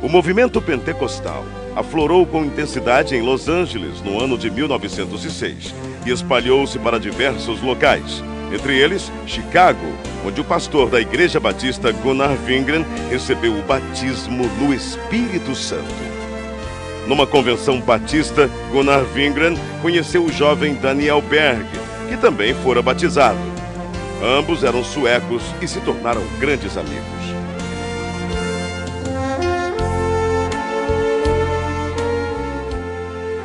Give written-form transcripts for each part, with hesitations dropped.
O movimento pentecostal aflorou com intensidade em Los Angeles no ano de 1906 e espalhou-se para diversos locais, entre eles Chicago, onde o pastor da Igreja Batista Gunnar Wingren recebeu o batismo no Espírito Santo. Numa convenção batista, Gunnar Wingren conheceu o jovem Daniel Berg, que também fora batizado. Ambos eram suecos e se tornaram grandes amigos.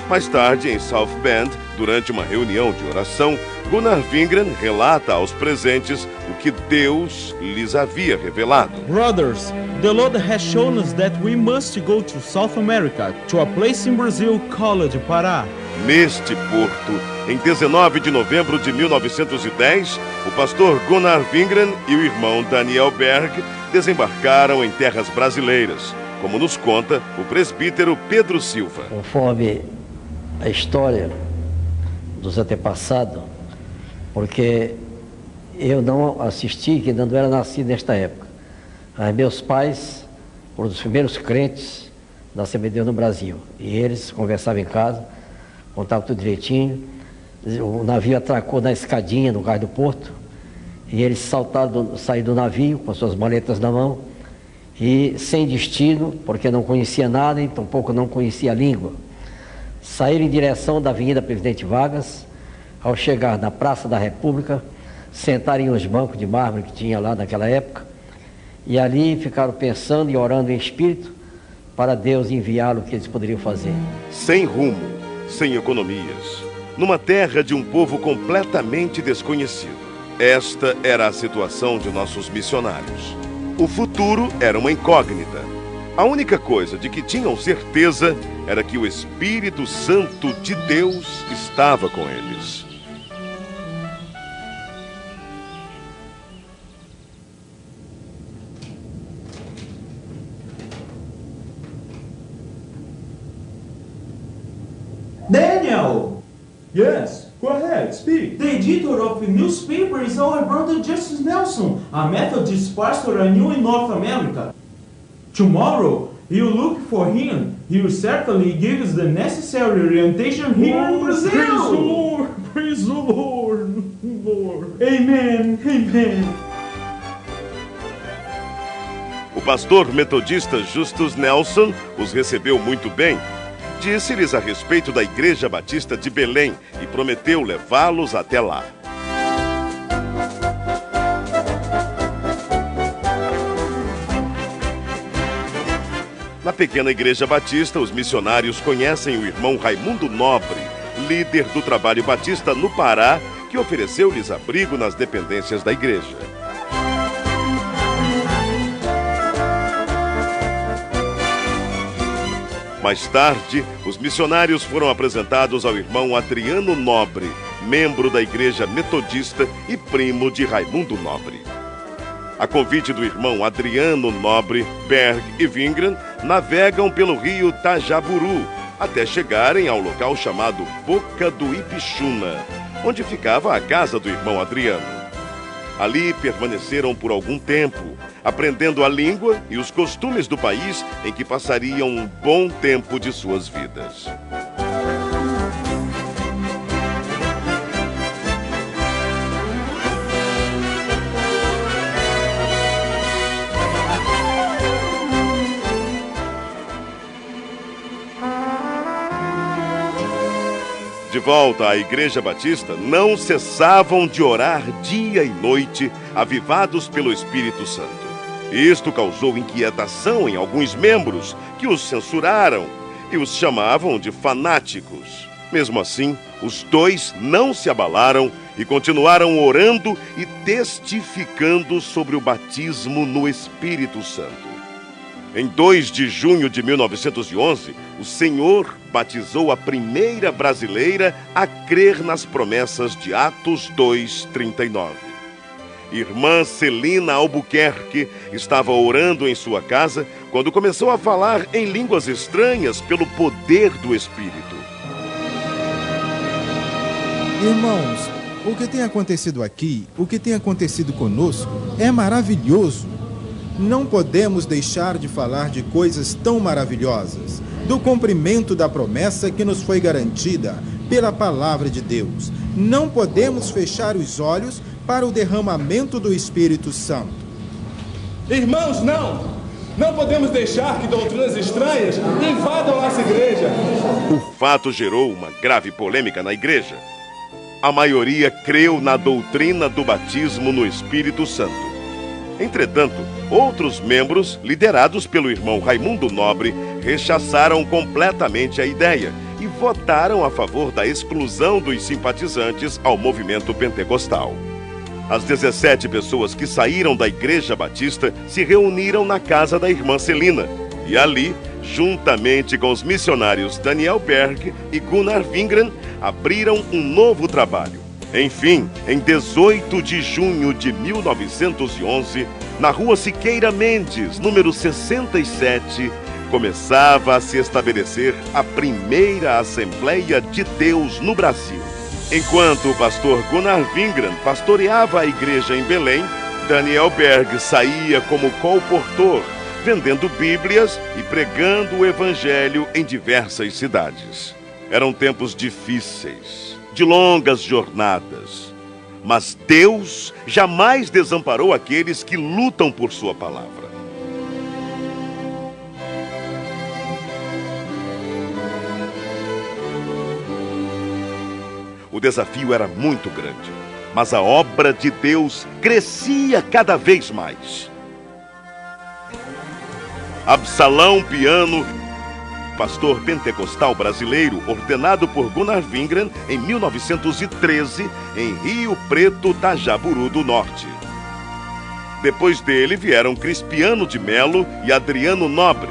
Mais tarde, em South Bend, durante uma reunião de oração, Gunnar Wingren relata aos presentes o que Deus lhes havia revelado. Brothers, the Lord has shown us that we must go to South America, to a place in Brazil called Pará. Neste porto, em 19 de novembro de 1910, o pastor Gunnar Wingren e o irmão Daniel Berg desembarcaram em terras brasileiras, como nos conta o presbítero Pedro Silva. Conforme a história dos antepassados, porque eu não assisti, que não era nascido nesta época. Mas meus pais foram os primeiros crentes da Assembleia de Deus no Brasil. E eles conversavam em casa, contavam tudo direitinho. O navio atracou na escadinha, no cais do porto, e eles saíram do navio com suas maletas na mão, e sem destino, porque não conhecia nada e tampouco não conhecia a língua. Saíram em direção da Avenida Presidente Vargas. Ao chegar na Praça da República, sentaram em uns bancos de mármore que tinha lá naquela época, e ali ficaram pensando e orando em espírito para Deus enviá-lo o que eles poderiam fazer. Sem rumo, sem economias, numa terra de um povo completamente desconhecido. Esta era a situação de nossos missionários. O futuro era uma incógnita. A única coisa de que tinham certeza era que o Espírito Santo de Deus estava com eles. Daniel! Yes, go ahead, speak. The editor of the newspaper is our brother Justice Nelson, a Methodist pastor I knew in North America. Tomorrow, you look for him. He will certainly give us the necessary orientation here in Brazil. Praise the Lord, praise the Lord, Lord. Amen, amen. O pastor metodista Justus Nelson os recebeu muito bem. Disse-lhes a respeito da Igreja Batista de Belém e prometeu levá-los até lá. Na pequena Igreja Batista, os missionários conhecem o irmão Raimundo Nobre, líder do trabalho batista no Pará, que ofereceu-lhes abrigo nas dependências da igreja. Mais tarde, os missionários foram apresentados ao irmão Adriano Nobre, membro da Igreja Metodista e primo de Raimundo Nobre. A convite do irmão Adriano Nobre, Berg e Wingren navegam pelo rio Tajaburu até chegarem ao local chamado Boca do Ibixuna, onde ficava a casa do irmão Adriano. Ali permaneceram por algum tempo, aprendendo a língua e os costumes do país em que passariam um bom tempo de suas vidas. De volta à Igreja Batista, não cessavam de orar dia e noite, avivados pelo Espírito Santo. Isto causou inquietação em alguns membros, que os censuraram e os chamavam de fanáticos. Mesmo assim, os dois não se abalaram e continuaram orando e testificando sobre o batismo no Espírito Santo. Em 2 de junho de 1911, o Senhor batizou a primeira brasileira a crer nas promessas de Atos 2:39. Irmã Celina Albuquerque estava orando em sua casa quando começou a falar em línguas estranhas pelo poder do Espírito. Irmãos, o que tem acontecido aqui, o que tem acontecido conosco, é maravilhoso. não podemos deixar de falar de coisas tão maravilhosas, do cumprimento da promessa que nos foi garantida pela palavra de Deus. Não podemos fechar os olhos para o derramamento do Espírito Santo. Irmãos, não podemos deixar que doutrinas estranhas invadam nossa igreja. O fato gerou uma grave polêmica na igreja. A maioria creu na doutrina do batismo no Espírito Santo. Entretanto, outros membros, liderados pelo irmão Raimundo Nobre, rechaçaram completamente a ideia e votaram a favor da exclusão dos simpatizantes ao movimento pentecostal. As 17 pessoas que saíram da Igreja Batista se reuniram na casa da irmã Celina e ali, juntamente com os missionários Daniel Berg e Gunnar Wingren, abriram um novo trabalho. Enfim, em 18 de junho de 1911, na rua Siqueira Mendes, número 67, começava a se estabelecer a primeira Assembleia de Deus no Brasil. Enquanto o pastor Gunnar Wingren pastoreava a igreja em Belém, Daniel Berg saía como colportor, vendendo Bíblias e pregando o Evangelho em diversas cidades. Eram tempos difíceis, de longas jornadas, mas Deus jamais desamparou aqueles que lutam por sua palavra. O desafio era muito grande, mas a obra de Deus crescia cada vez mais. Absalão Piano, pastor pentecostal brasileiro, ordenado por Gunnar Wingren em 1913, em Rio Preto, Tajaburu do Norte. Depois dele vieram Crispiano de Melo e Adriano Nobre.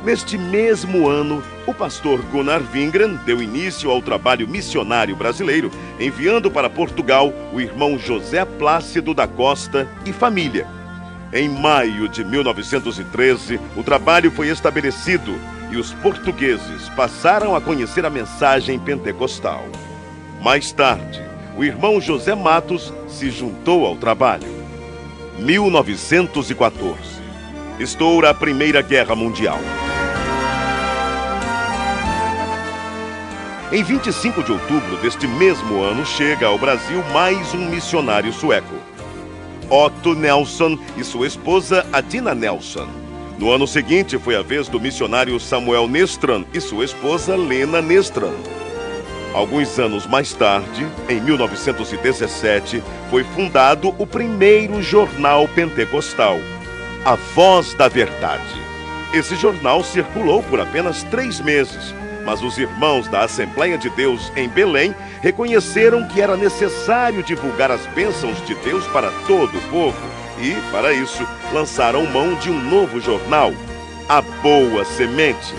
Neste mesmo ano, o pastor Gunnar Wingren deu início ao trabalho missionário brasileiro, enviando para Portugal o irmão José Plácido da Costa e família. Em maio de 1913, o trabalho foi estabelecido e os portugueses passaram a conhecer a mensagem pentecostal. Mais tarde, o irmão José Matos se juntou ao trabalho. 1914. Estoura a Primeira Guerra Mundial. Em 25 de outubro deste mesmo ano, chega ao Brasil mais um missionário sueco, Otto Nelson e sua esposa Adina Nelson. No ano seguinte, foi a vez do missionário Samuel Nestran e sua esposa Lena Nestran. Alguns anos mais tarde, em 1917, foi fundado o primeiro jornal pentecostal, A Voz da Verdade. Esse jornal circulou por apenas 3 meses, mas os irmãos da Assembleia de Deus em Belém reconheceram que era necessário divulgar as bênçãos de Deus para todo o povo e, para isso, lançaram mão de um novo jornal, A Boa Semente,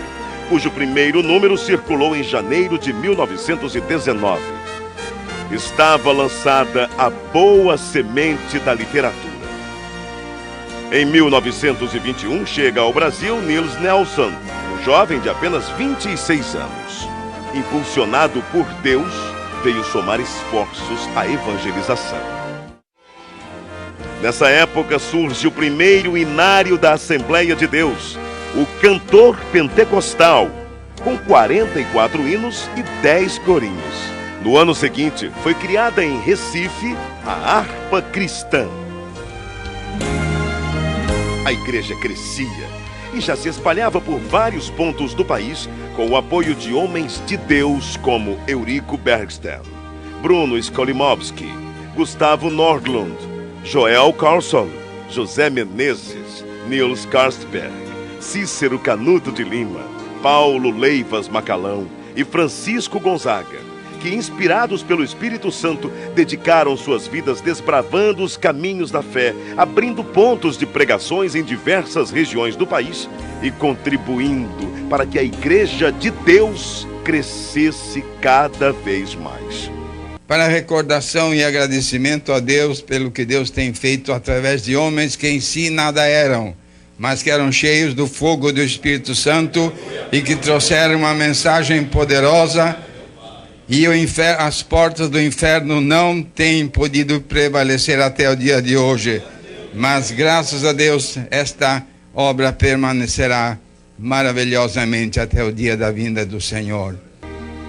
cujo primeiro número circulou em janeiro de 1919. Estava lançada a Boa Semente da Literatura. Em 1921, chega ao Brasil Niels Nelson, jovem de apenas 26 anos. Impulsionado por Deus, veio somar esforços à evangelização. Nessa época surge o primeiro inário da Assembleia de Deus, o Cantor Pentecostal, com 44 hinos e 10 corinhos. No ano seguinte, foi criada em Recife a Harpa Cristã. A igreja crescia e já se espalhava por vários pontos do país com o apoio de homens de Deus como Eurico Bergsten, Bruno Skolimowski, Gustavo Nordlund, Joel Carlson, José Menezes, Niels Karstberg, Cícero Canuto de Lima, Paulo Leivas Macalão e Francisco Gonzaga, que, inspirados pelo Espírito Santo, dedicaram suas vidas desbravando os caminhos da fé, abrindo pontos de pregações em diversas regiões do país e contribuindo para que a Igreja de Deus crescesse cada vez mais. Para recordação e agradecimento a Deus pelo que Deus tem feito através de homens que em si nada eram, mas que eram cheios do fogo do Espírito Santo e que trouxeram uma mensagem poderosa. E as portas do inferno não têm podido prevalecer até o dia de hoje. Mas graças a Deus, esta obra permanecerá maravilhosamente até o dia da vinda do Senhor.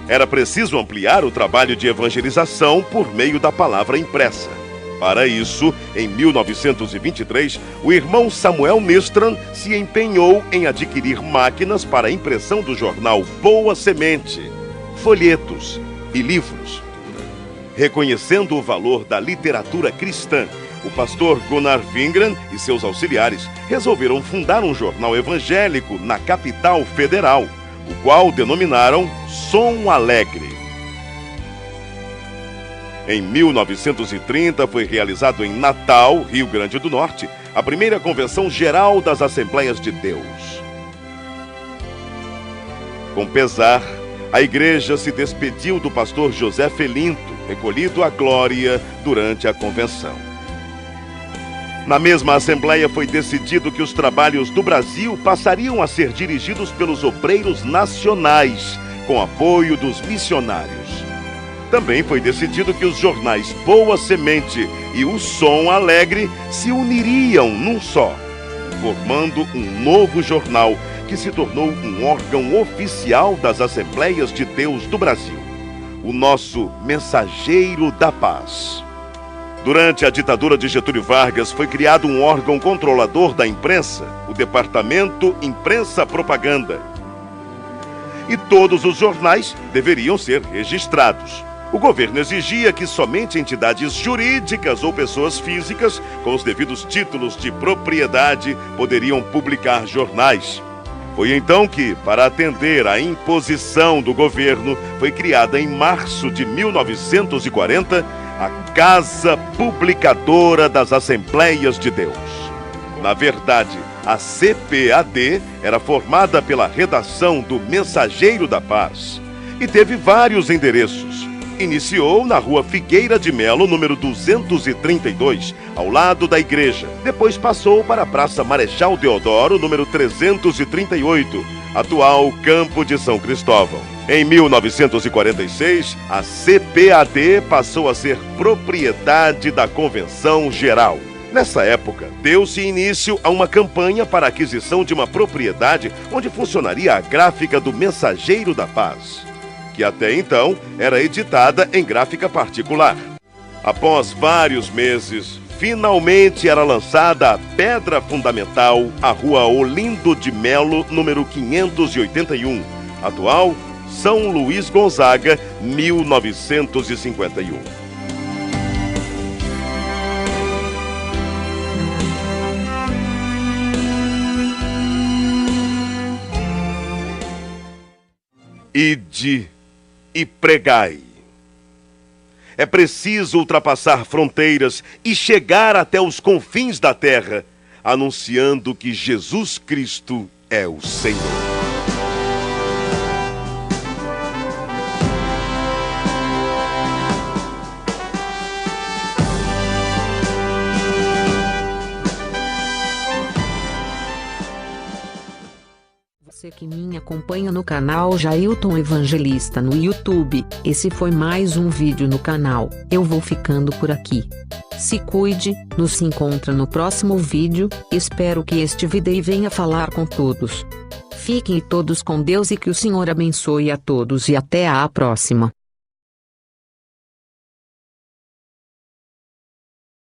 Era preciso ampliar o trabalho de evangelização por meio da palavra impressa. Para isso, em 1923, o irmão Samuel Nistran se empenhou em adquirir máquinas para a impressão do jornal Boa Semente, folhetos e livros. Reconhecendo o valor da literatura cristã, o pastor Gunnar Wingren e seus auxiliares resolveram fundar um jornal evangélico na capital federal, o qual denominaram Som Alegre. Em 1930 foi realizado em Natal, Rio Grande do Norte, a primeira Convenção Geral das Assembleias de Deus. Com pesar, a igreja se despediu do pastor José Felinto, recolhido à glória durante a convenção. Na mesma assembleia foi decidido que os trabalhos do Brasil passariam a ser dirigidos pelos obreiros nacionais, com apoio dos missionários. Também foi decidido que os jornais Boa Semente e o Som Alegre se uniriam num só, formando um novo jornal que se tornou um órgão oficial das Assembleias de Deus do Brasil, o nosso Mensageiro da Paz. Durante a ditadura de Getúlio Vargas, foi criado um órgão controlador da imprensa, o Departamento Imprensa Propaganda. E todos os jornais deveriam ser registrados. O governo exigia que somente entidades jurídicas ou pessoas físicas, com os devidos títulos de propriedade, poderiam publicar jornais. Foi então que, para atender à imposição do governo, foi criada em março de 1940 a Casa Publicadora das Assembleias de Deus. Na verdade, a CPAD era formada pela redação do Mensageiro da Paz e teve vários endereços. Iniciou na Rua Figueira de Melo, número 232, ao lado da igreja. Depois passou para a Praça Marechal Deodoro, número 338, atual Campo de São Cristóvão. Em 1946, a CPAD passou a ser propriedade da Convenção Geral. Nessa época, deu-se início a uma campanha para a aquisição de uma propriedade onde funcionaria a gráfica do Mensageiro da Paz, que até então era editada em gráfica particular. Após vários meses, finalmente era lançada a pedra fundamental, a Rua Olindo de Melo, número 581, atual São Luís Gonzaga, 1951. Ide e pregai. É preciso ultrapassar fronteiras e chegar até os confins da terra, anunciando que Jesus Cristo é o Senhor. Você que me acompanha no canal Jailton Evangelista no YouTube, esse foi mais um vídeo no canal. Eu vou ficando por aqui. Se cuide, nos encontra no próximo vídeo, espero que este vídeo venha falar com todos. Fiquem todos com Deus e que o Senhor abençoe a todos e até a próxima.